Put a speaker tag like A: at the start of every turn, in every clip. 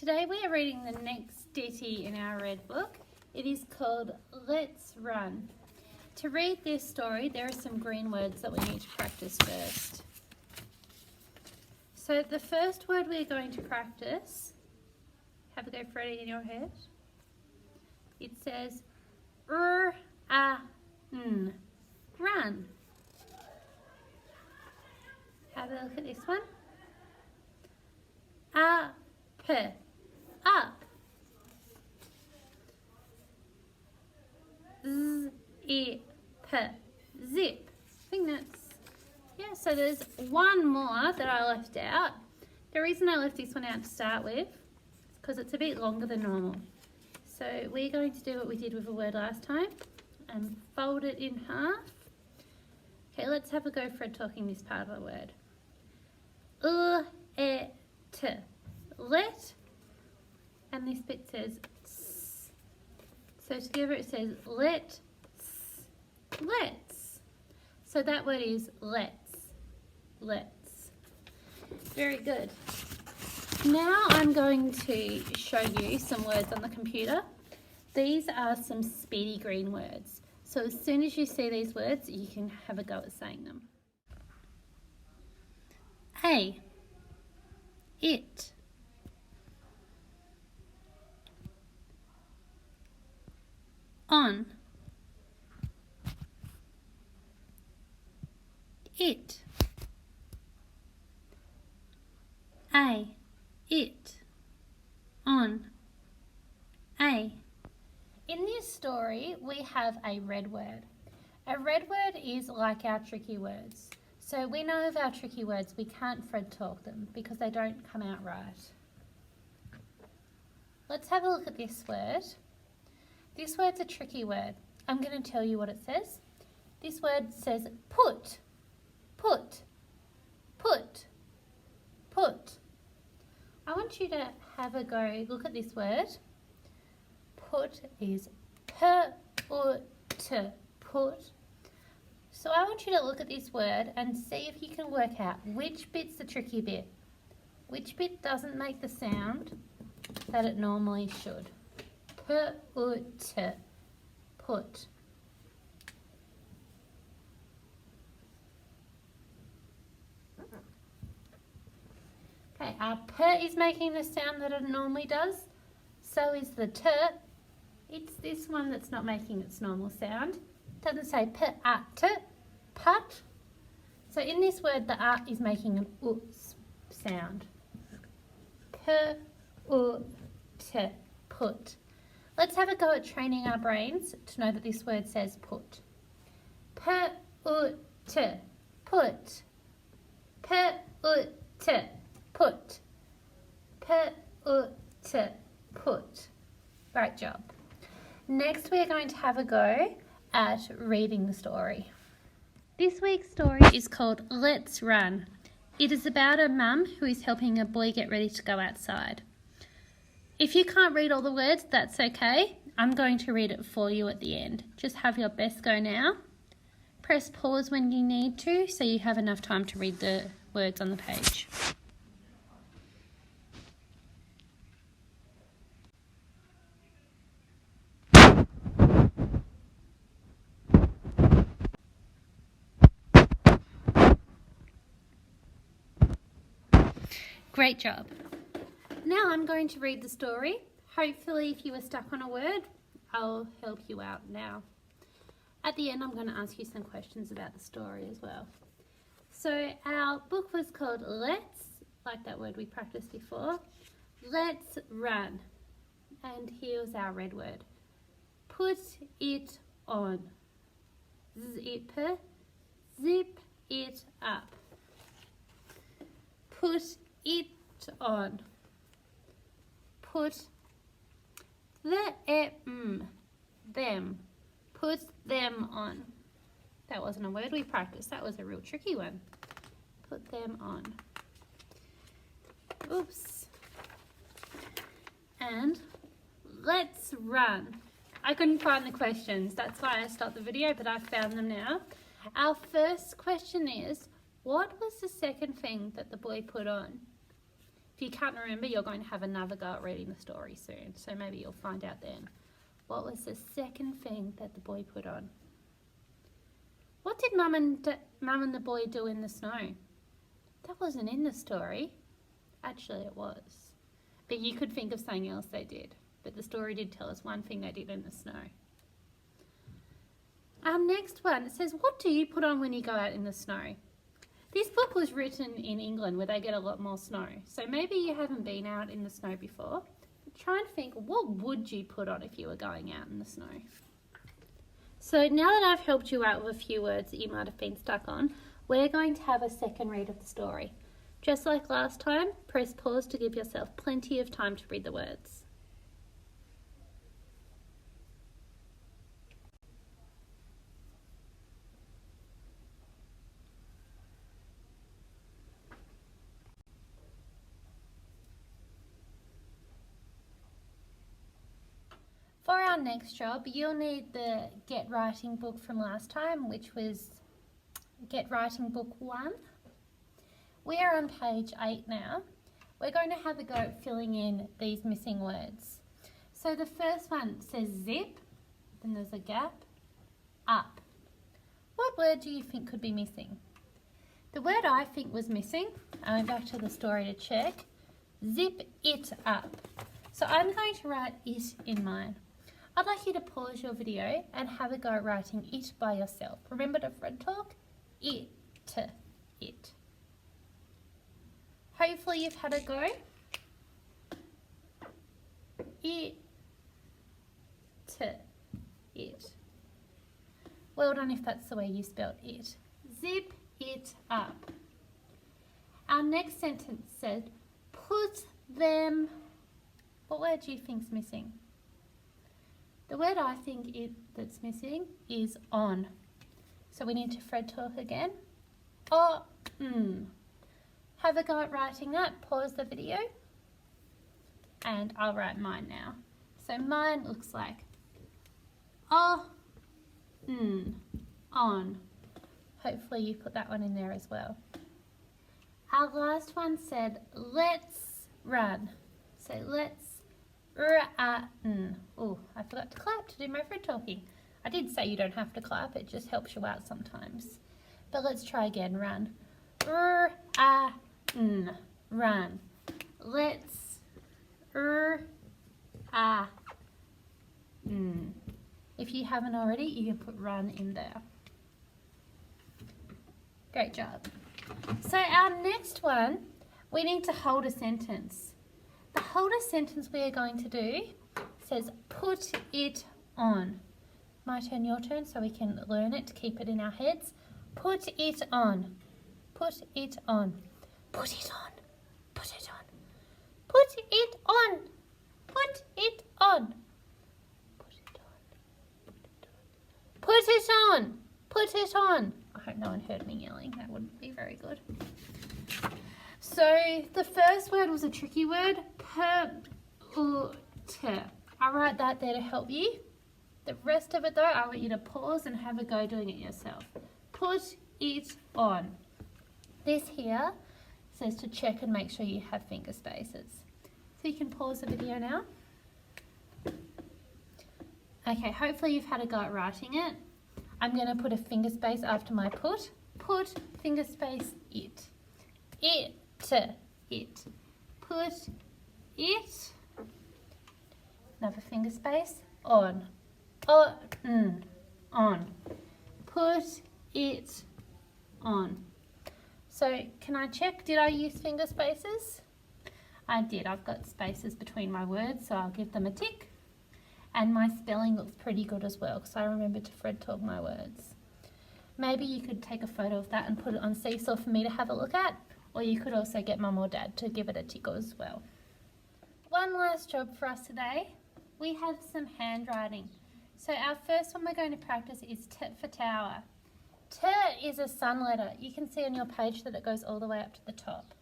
A: Today we are reading the next ditty in our red book. It is called Let's Run. To read this story, there are some green words that we need to practice first. So the first word we're going to practice, have a go for it in your head. It says R-A-N, run. Have a look at this one. A-P, up. Z-I-P, zip. I think that's, yeah, so there's one more that I left out. The reason I left this one out to start with is because it's a bit longer than normal. So we're going to do what we did with a word last time and fold it in half. Okay, let's have a go for talking this part of the word. L-E-T, let, and this bit says s. So together it says let's. So that word is let's. Very good. Now I'm going to show you some words on the computer. These are some speedy green words. So as soon as you see these words, you can have a go at saying them. A, it. On, it. A, it. On, a. In this story, we have a red word. A red word is like our tricky words. So we know of our tricky words, we can't Fred talk them because they don't come out right. Let's have a look at this word. This word's a tricky word. I'm going to tell you what it says. This word says put. I want you to have a go, look at this word. Put is put. So I want you to look at this word and see if you can work out which bit's the tricky bit. Which bit doesn't make the sound that it normally should. Put. Okay, our P is making the sound that it normally does. So is the T. It's this one that's not making its normal sound. It doesn't say P-A-T, put. So in this word, the A is making an U sound. P-U-T, put. Let's have a go at training our brains to know that this word says put. P-U-T, put. P-U-T, put. P-U-T, put. Great job. Next, we're going to have a go at reading the story. This week's story is called Let's Run. It is about a mum who is helping a boy get ready to go outside. If you can't read all the words, that's okay. I'm going to read it for you at the end. Just have your best go now. Press pause when you need to so you have enough time to read the words on the page. Great job. Now I'm going to read the story. Hopefully if you were stuck on a word, I'll help you out now. At the end, I'm going to ask you some questions about the story as well. So our book was called Let's, like that word we practiced before. Let's run. And here's our red word. Put it on. Zip it up. Put it on. Put them. Put them on. That wasn't a word we practiced. That was a real tricky one. Put them on. Oops. And let's run. I couldn't find the questions. That's why I stopped the video, but I found them now. Our first question is, what was the second thing that the boy put on? If you can't remember, you're going to have another go at reading the story soon, so maybe you'll find out then. What was the second thing that the boy put on? What did Mum and the boy do in the snow? That wasn't in the story. Actually, it was. But you could think of something else they did. But the story did tell us one thing they did in the snow. Our next one, it says, what do you put on when you go out in the snow? This book was written in England where they get a lot more snow. So maybe you haven't been out in the snow before. But try and think, what would you put on if you were going out in the snow? So now that I've helped you out with a few words that you might have been stuck on, we're going to have a second read of the story. Just like last time, press pause to give yourself plenty of time to read the words. For our next job, you'll need the Get Writing book from last time, which was Get Writing Book 1. We are on page 8 now. We're going to have a go at filling in these missing words. So the first one says zip, then there's a gap, up. What word do you think could be missing? The word I think was missing, I went back to the story to check, zip it up. So I'm going to write it in mine. I'd like you to pause your video and have a go at writing it by yourself. Remember to Fred talk? It. Hopefully you've had a go. It. Well done if that's the way you spelled it. Zip it up. Our next sentence said, put them. What word do you think's missing? The word I think that's missing is on. So we need to Fred talk again. Have a go at writing that. Pause the video. And I'll write mine now. So mine looks like on. Hopefully you put that one in there as well. Our last one said, let's run. So let's run. Oh, I forgot to clap to do my Fred talking. I did say you don't have to clap, it just helps you out sometimes. But let's try again, run. Run. Let's If you haven't already, you can put run in there. Great job. So our next one, we need to hold a sentence. The hold a sentence we are going to do says put it on. My turn, your turn, so we can learn it to keep it in our heads. Put it on. Put it on. Put it on. Put it on. Put it on. Put it on. Put it on. Put it on. Put it on. I hope no one heard me yelling. That wouldn't be very good. So the first word was a tricky word. Put. I'll write that there to help you. The rest of it though, I want you to pause and have a go doing it yourself. Put it on. This here says to check and make sure you have finger spaces. So you can pause the video now. Okay, hopefully you've had a go at writing it. I'm going to put a finger space after my put. Put, finger space, it. It. Put it. Another finger space, on. On. Put it on. So can I check, did I use finger spaces? I did. I've got spaces between my words, so I'll give them a tick. And my spelling looks pretty good as well, because I remembered to Fred talk my words. Maybe you could take a photo of that and put it on Seesaw for me to have a look at, or you could also get Mum or Dad to give it a tick as well. One last job for us today. We have some handwriting. So our first one we're going to practice is T for tower. T is a sun letter. You can see on your page that it goes all the way up to the top.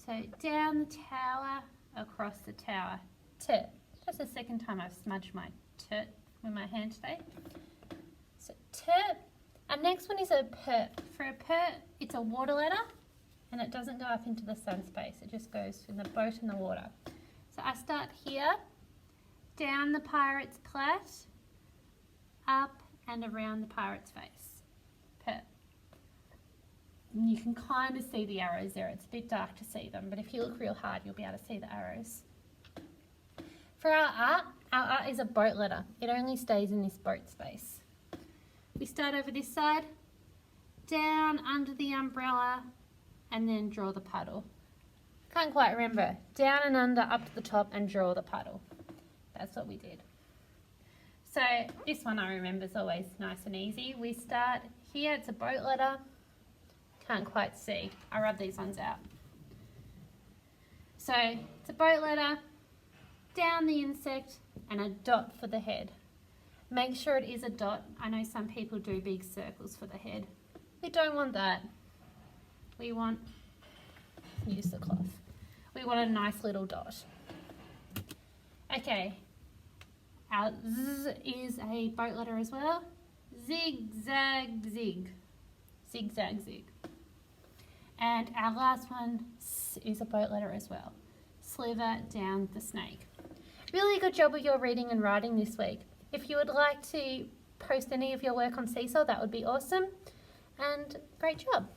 A: So down the tower, across the tower. T. That's the second time I've smudged my T with my hand today. So T. Our next one is a P. For a P, it's a water letter. and it doesn't go up into the sun space, it just goes in the boat in the water. So I start here, down the pirate's plait, up and around the pirate's face. You can kind of see the arrows there. It's a bit dark to see them, but if you look real hard, you'll be able to see the arrows. For our art is a boat letter. It only stays in this boat space. We start over this side, down under the umbrella, and then draw the puddle. Can't quite remember. Down and under, up to the top, and draw the puddle. That's what we did. So this one I remember is always nice and easy. We start here, it's a boat letter. Can't quite see. I rub these ones out. So it's a boat letter, down the insect, and a dot for the head. Make sure it is a dot. I know some people do big circles for the head. We don't want that. We want, use the cloth. We want a nice little dot. Okay, our Z is a boat letter as well. Zig, zag, zig. Zig, zag, zig. And our last one is a boat letter as well. Sliver down the snake. Really good job with your reading and writing this week. If you would like to post any of your work on Seesaw, that would be awesome. And great job.